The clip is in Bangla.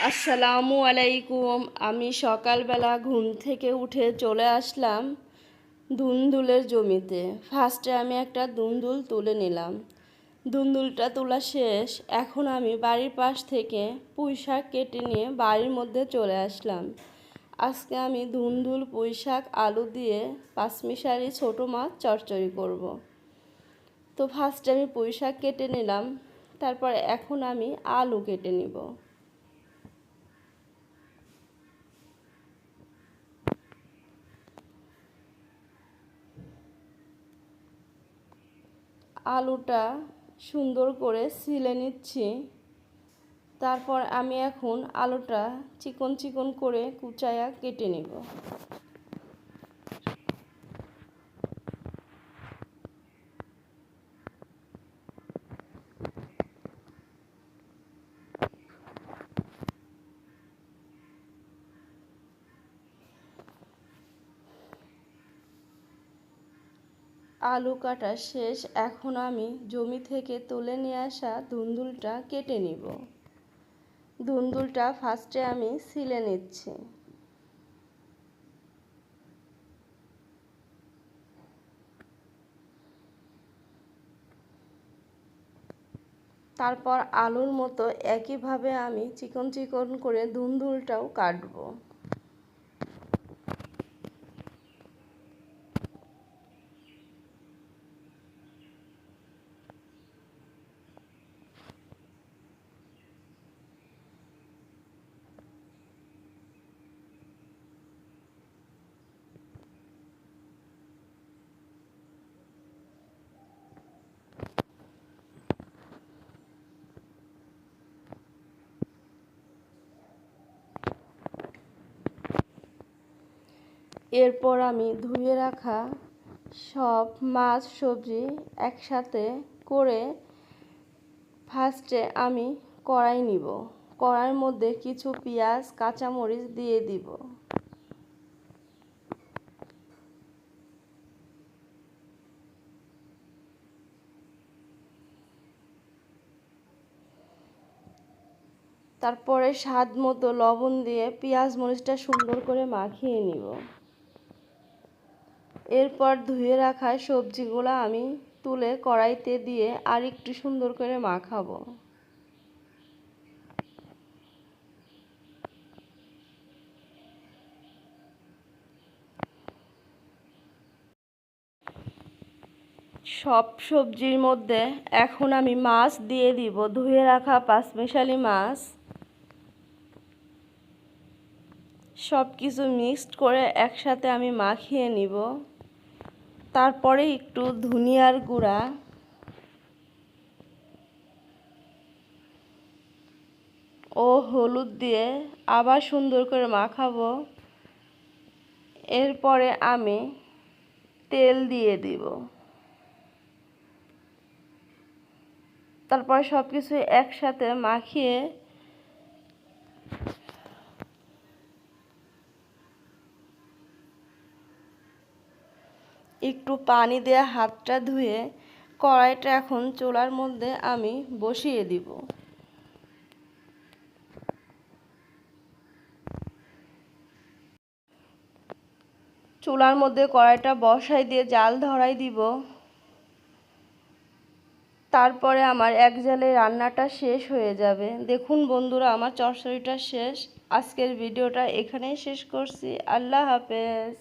আসসালামু আলাইকুম। আমি সকালবেলা ঘুম থেকে উঠে চলে আসলাম ধুন্দুলের জমিতে। ফার্স্টে আমি একটা ধুন্দুল তুলে নিলাম। ধুন্দুলটা তোলা শেষ। এখন আমি বাড়ির পাশ থেকে পুঁইশাক কেটে নিয়ে বাড়ির মধ্যে চলে আসলাম। আজকে আমি ধুন্দুল, পুঁইশাক, আলু দিয়ে পাঁচমিশালি ছোটো মাছ চচ্চড়ি করব। তো ফার্স্টে আমি পুঁইশাক কেটে নিলাম। তারপর এখন আমি আলু কেটে নিব। আলুটা সুন্দর করে ছিলে নিচ্ছি। তারপর আমি এখন আলুটা চিকন চিকন করে কুচায়া কেটে নেব। আলু কাটা শেষ। এখন আমি জমি থেকে তুলে নিয়ে আসা ধুন্দুলটা কেটে নিব। ধুন্দুলটা ফার্স্টে আমি ছিলে নিচ্ছি। তারপর আলুর মতো একইভাবে আমি চিকন চিকন করে ধুন্দুলটাও কাটবো। এরপর আমি ধুয়ে রাখা সব মাছ সবজি একসাথে করে ফার্স্টে আমি কড়াই নিব। কড়াইয়ের মধ্যে কিছু পেঁয়াজ, কাঁচামরিচ দিয়ে দিব। তারপরে স্বাদ মতো লবণ দিয়ে পেঁয়াজ মরিচটা সুন্দর করে মাখিয়ে নিব। এরপর ধুয়ে রাখা সবজিগুলো আমি তুলে কড়াইতে দিয়ে আর একটু সুন্দর করে মাখাবো। সব সবজির মধ্যে এখন আমি মাছ দিয়ে দিব, ধুয়ে রাখা পাঁচমিশালি মাছ। সব কিছু মিক্সড করে একসাথে আমি মাখিয়ে নিব। তারপরে একটু ধনিয়ার গুঁড়া ও হলুদ দিয়ে আবার সুন্দর করে মাখাবো। এরপরে আমি তেল দিয়ে দিব। তারপর সব কিছু একসাথে মাখিয়ে একটু পানি দিয়ে হাতটা ধুয়ে কড়াইটা এখন চুলার মধ্যে আমি বসিয়ে দিব। চুলার মধ্যে কড়াইটা বসাই দিয়ে জাল ধরাই দিব। তারপরে আমার এক জালে রান্নাটা শেষ হয়ে যাবে। দেখুন বন্ধুরা, আমার চচ্চড়িটা শেষ। আজকের ভিডিওটা এখানেই শেষ করছি। আল্লাহ হাফেজ।